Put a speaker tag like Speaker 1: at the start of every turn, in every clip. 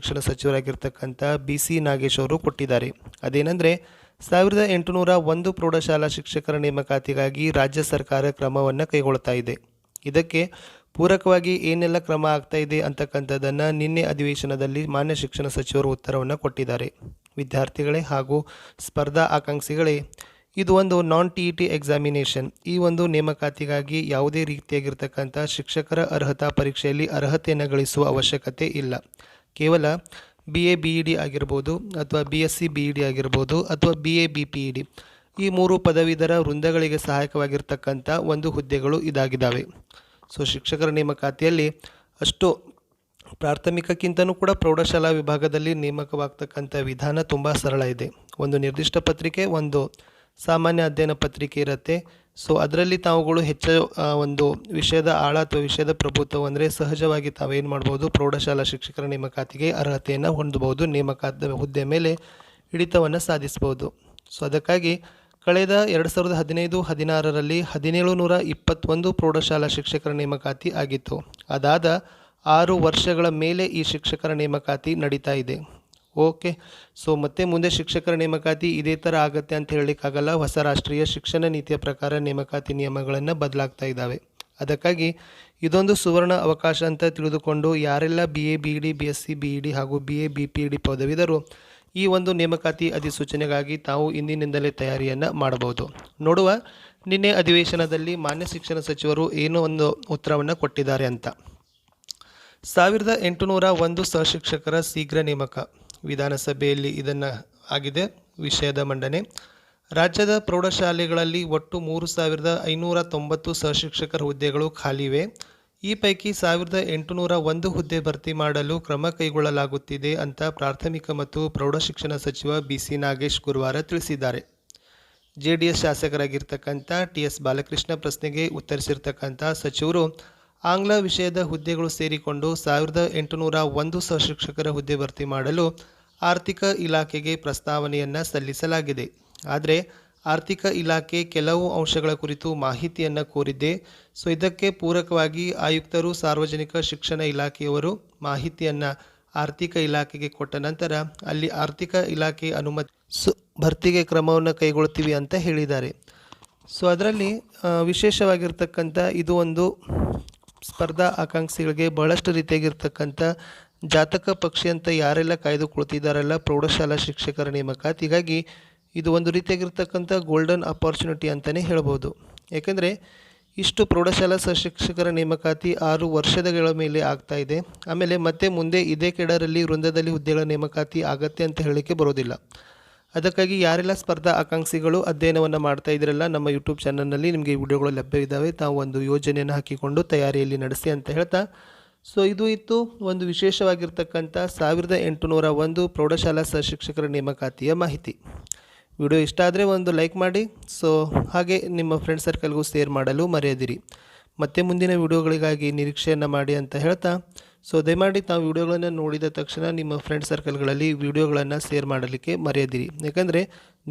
Speaker 1: ಶಿಕ್ಷಣ ಸಚಿವರಾಗಿರ್ತಕ್ಕಂಥ BC ನಾಗೇಶ್ ಅವರು ಕೊಟ್ಟಿದ್ದಾರೆ. ಅದೇನೆಂದರೆ 1801 ಪ್ರೌಢಶಾಲಾ ಶಿಕ್ಷಕರ ನೇಮಕಾತಿಗಾಗಿ ರಾಜ್ಯ ಸರ್ಕಾರ ಕ್ರಮವನ್ನು ಕೈಗೊಳ್ತಾ ಇದೆ. ಇದಕ್ಕೆ ಪೂರಕವಾಗಿ ಏನೆಲ್ಲ ಕ್ರಮ ಆಗ್ತಾ ಇದೆ ಅಂತಕ್ಕಂಥದ್ದನ್ನು ನಿನ್ನೆ ಅಧಿವೇಶನದಲ್ಲಿ ಮಾನ್ಯ ಶಿಕ್ಷಣ ಸಚಿವರು ಉತ್ತರವನ್ನು ಕೊಟ್ಟಿದ್ದಾರೆ. ವಿದ್ಯಾರ್ಥಿಗಳೇ ಹಾಗೂ ಸ್ಪರ್ಧಾ ಆಕಾಂಕ್ಷಿಗಳೇ, ಇದು ಒಂದು non-TET ಎಕ್ಸಾಮಿನೇಷನ್. ಈ ಒಂದು ನೇಮಕಾತಿಗಾಗಿ ಯಾವುದೇ ರೀತಿಯಾಗಿರ್ತಕ್ಕಂಥ ಶಿಕ್ಷಕರ ಅರ್ಹತಾ ಪರೀಕ್ಷೆಯಲ್ಲಿ ಅರ್ಹತೆಯನ್ನು ಗಳಿಸುವ ಅವಶ್ಯಕತೆ ಇಲ್ಲ. ಕೇವಲ BA BED ಆಗಿರ್ಬೋದು ಅಥವಾ BSc BED ಆಗಿರ್ಬೋದು ಅಥವಾ BA BPED ಈ 3 ಪದವೀಧರ ವೃಂದಗಳಿಗೆ ಸಹಾಯಕವಾಗಿರ್ತಕ್ಕಂಥ ಒಂದು ಹುದ್ದೆಗಳು ಇದಾಗಿದ್ದಾವೆ. ಸೊ ಶಿಕ್ಷಕರ ನೇಮಕಾತಿಯಲ್ಲಿ ಅಷ್ಟು ಪ್ರಾಥಮಿಕಕ್ಕಿಂತಲೂ ಕೂಡ ಪ್ರೌಢಶಾಲಾ ವಿಭಾಗದಲ್ಲಿ ನೇಮಕವಾಗ್ತಕ್ಕಂಥ ವಿಧಾನ ತುಂಬ ಸರಳ ಇದೆ. ಒಂದು ನಿರ್ದಿಷ್ಟ ಪತ್ರಿಕೆ, ಒಂದು ಸಾಮಾನ್ಯ ಅಧ್ಯಯನ ಪತ್ರಿಕೆ ಇರುತ್ತೆ. ಸೊ ಅದರಲ್ಲಿ ತಾವುಗಳು ಹೆಚ್ಚು ಒಂದು ವಿಷಯದ ಆಳ ಅಥವಾ ವಿಷಯದ ಪ್ರಭುತ್ವ ಅಂದರೆ ಸಹಜವಾಗಿ ತಾವೇನು ಮಾಡ್ಬೋದು, ಪ್ರೌಢಶಾಲಾ ಶಿಕ್ಷಕರ ನೇಮಕಾತಿಗೆ ಅರ್ಹತೆಯನ್ನು ಹೊಂದಬಹುದು, ನೇಮಕಾತಿಯ ಹುದ್ದೆ ಮೇಲೆ ಹಿಡಿತವನ್ನು ಸಾಧಿಸ್ಬೋದು. ಸೊ ಅದಕ್ಕಾಗಿ ಕಳೆದ 2015-16ರಲ್ಲಿ 1721 ಪ್ರೌಢಶಾಲಾ ಶಿಕ್ಷಕರ ನೇಮಕಾತಿ ಆಗಿತ್ತು. ಅದಾದ 6 ವರ್ಷಗಳ ಮೇಲೆ ಈ ಶಿಕ್ಷಕರ ನೇಮಕಾತಿ ನಡೀತಾ ಇದೆ. ಓಕೆ, ಸೊ ಮತ್ತೆ ಮುಂದೆ ಶಿಕ್ಷಕರ ನೇಮಕಾತಿ ಇದೇ ಥರ ಆಗುತ್ತೆ ಅಂತ ಹೇಳಲಿಕ್ಕಾಗಲ್ಲ. ಹೊಸ ರಾಷ್ಟ್ರೀಯ ಶಿಕ್ಷಣ ನೀತಿಯ ಪ್ರಕಾರ ನೇಮಕಾತಿ ನಿಯಮಗಳನ್ನು ಬದಲಾಗ್ತಾ ಇದ್ದಾವೆ. ಅದಕ್ಕಾಗಿ ಇದೊಂದು ಸುವರ್ಣ ಅವಕಾಶ ಅಂತ ತಿಳಿದುಕೊಂಡು ಯಾರೆಲ್ಲ BA BED BSc BED ಹಾಗೂ BA BPED ಪದವೀಧರು ಈ ಒಂದು ನೇಮಕಾತಿ ಅಧಿಸೂಚನೆಗಾಗಿ ತಾವು ಇಂದಿನಿಂದಲೇ ತಯಾರಿಯನ್ನು ಮಾಡಬಹುದು. ನೋಡುವ ನಿನ್ನೆ ಅಧಿವೇಶನದಲ್ಲಿ ಮಾನ್ಯ ಶಿಕ್ಷಣ ಸಚಿವರು ಏನೋ ಒಂದು ಉತ್ತರವನ್ನು ಕೊಟ್ಟಿದ್ದಾರೆ ಅಂತ. 1801 ಸಹಶಿಕ್ಷಕರ ಶೀಘ್ರ ನೇಮಕ ವಿಧಾನಸಭೆಯಲ್ಲಿ ಇದನ್ನು ಆಗಿದೆ ವಿಷಯದ ಮಂಡನೆ. ರಾಜ್ಯದ ಪ್ರೌಢಶಾಲೆಗಳಲ್ಲಿ ಒಟ್ಟು 3590 ಸಹಶಿಕ್ಷಕರ ಹುದ್ದೆಗಳು ಖಾಲಿವೆ. ಈ ಪೈಕಿ 1801 ಹುದ್ದೆ ಭರ್ತಿ ಮಾಡಲು ಕ್ರಮ ಕೈಗೊಳ್ಳಲಾಗುತ್ತಿದೆ ಅಂತ ಪ್ರಾಥಮಿಕ ಮತ್ತು ಪ್ರೌಢಶಿಕ್ಷಣ ಸಚಿವ BC ನಾಗೇಶ್ ಗುರುವಾರ ತಿಳಿಸಿದ್ದಾರೆ. JDS ಶಾಸಕರಾಗಿರ್ತಕ್ಕಂಥ TS ಬಾಲಕೃಷ್ಣ ಪ್ರಶ್ನೆಗೆ ಉತ್ತರಿಸಿರ್ತಕ್ಕಂಥ ಸಚಿವರು ಆಂಗ್ಲ ವಿಷಯದ ಹುದ್ದೆಗಳು ಸೇರಿಕೊಂಡು 1801 ಸಹಶಿಕ್ಷಕರ ಹುದ್ದೆ ಭರ್ತಿ ಮಾಡಲು ಆರ್ಥಿಕ ಇಲಾಖೆಗೆ ಪ್ರಸ್ತಾವನೆಯನ್ನು ಸಲ್ಲಿಸಲಾಗಿದೆ. ಆದರೆ ಆರ್ಥಿಕ ಇಲಾಖೆ ಕೆಲವು ಅಂಶಗಳ ಕುರಿತು ಮಾಹಿತಿಯನ್ನು ಕೋರಿದೆ. ಸೊ ಇದಕ್ಕೆ ಪೂರಕವಾಗಿ ಆಯುಕ್ತರು ಸಾರ್ವಜನಿಕ ಶಿಕ್ಷಣ ಇಲಾಖೆಯವರು ಮಾಹಿತಿಯನ್ನು ಆರ್ಥಿಕ ಇಲಾಖೆಗೆ ಕೊಟ್ಟ ನಂತರ ಅಲ್ಲಿ ಆರ್ಥಿಕ ಇಲಾಖೆ ಅನುಮತಿ ಭರ್ತಿಗೆ ಕ್ರಮವನ್ನು ಕೈಗೊಳ್ತೀವಿ ಅಂತ ಹೇಳಿದ್ದಾರೆ. ಸೊ ಅದರಲ್ಲಿ ವಿಶೇಷವಾಗಿರ್ತಕ್ಕಂಥ ಇದು ಒಂದು ಸ್ಪರ್ಧಾ ಆಕಾಂಕ್ಷಿಗಳಿಗೆ ಬಹಳಷ್ಟು ರೀತಿಯಾಗಿರ್ತಕ್ಕಂಥ ಜಾತಕ ಪಕ್ಷಿ ಅಂತ ಯಾರೆಲ್ಲ ಕಾಯ್ದುಕೊಳ್ತಿದ್ದಾರಲ್ಲ ಪ್ರೌಢಶಾಲಾ ಶಿಕ್ಷಕರ ನೇಮಕಾತಿಗಾಗಿ ಇದು ಒಂದು ರೀತಿಯಾಗಿರ್ತಕ್ಕಂಥ ಗೋಲ್ಡನ್ ಅಪಾರ್ಚುನಿಟಿ ಅಂತಲೇ ಹೇಳ್ಬೋದು. ಏಕೆಂದರೆ ಇಷ್ಟು ಪ್ರೌಢಶಾಲಾ ಶಿಕ್ಷಕರ ನೇಮಕಾತಿ 6 ವರ್ಷಗಳ ಮೇಲೆ ಆಗ್ತಾ ಇದೆ. ಆಮೇಲೆ ಮತ್ತೆ ಮುಂದೆ ಇದೇ ಕೆಡರಲ್ಲಿ ವೃಂದದಲ್ಲಿ ಹುದ್ದೆಗಳ ನೇಮಕಾತಿ ಆಗತ್ತೆ ಅಂತ ಹೇಳಲಿಕ್ಕೆ ಬರೋದಿಲ್ಲ. ಅದಕ್ಕಾಗಿ ಯಾರೆಲ್ಲ ಸ್ಪರ್ಧಾ ಆಕಾಂಕ್ಷಿಗಳು ಅಧ್ಯಯನವನ್ನು ಮಾಡ್ತಾ ಇದ್ದೀರಲ್ಲ, ನಮ್ಮ ಯೂಟ್ಯೂಬ್ ಚಾನಲ್ನಲ್ಲಿ ನಿಮಗೆ ವಿಡಿಯೋಗಳು ಲಭ್ಯವಿದ್ದಾವೆ. ತಾವು ಒಂದು ಯೋಜನೆಯನ್ನು ಹಾಕಿಕೊಂಡು ತಯಾರಿಯಲ್ಲಿ ನಡೆಸಿ ಅಂತ ಹೇಳ್ತಾ, ಸೊ ಇದು ಇತ್ತು ಒಂದು ವಿಶೇಷವಾಗಿರ್ತಕ್ಕಂಥ 1801 ಪ್ರೌಢಶಾಲಾ ಶಿಕ್ಷಕರ ನೇಮಕಾತಿಯ ಮಾಹಿತಿ. ವಿಡಿಯೋ ಇಷ್ಟ ಆದರೆ ಒಂದು ಲೈಕ್ ಮಾಡಿ. ಸೊ ಹಾಗೆ ನಿಮ್ಮ ಫ್ರೆಂಡ್ ಸರ್ಕಲ್ಗೂ ಶೇರ್ ಮಾಡಲು ಮರೆಯದಿರಿ. ಮತ್ತೆ ಮುಂದಿನ ವಿಡಿಯೋಗಳಿಗಾಗಿ ನಿರೀಕ್ಷೆಯನ್ನು ಮಾಡಿ ಅಂತ ಹೇಳ್ತಾ, ಸೊ ದಯಮಾಡಿ ತಾವು ವಿಡಿಯೋಗಳನ್ನು ನೋಡಿದ ತಕ್ಷಣ ನಿಮ್ಮ ಫ್ರೆಂಡ್ ಸರ್ಕಲ್ಗಳಲ್ಲಿ ವಿಡಿಯೋಗಳನ್ನು ಶೇರ್ ಮಾಡಲಿಕ್ಕೆ ಮರೆಯದಿರಿ. ಯಾಕಂದರೆ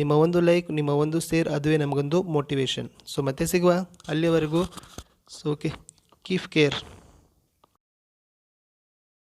Speaker 1: ನಿಮ್ಮ ಒಂದು ಲೈಕ್, ನಿಮ್ಮ ಒಂದು ಶೇರ್ ಅದುವೇ ನಮಗೊಂದು ಮೋಟಿವೇಶನ್. ಸೊ ಮತ್ತೆ ಸಿಗುವ, ಅಲ್ಲಿವರೆಗೂ ಸೊ ಓಕೆ, ಕೀಪ್ ಕೇರ್.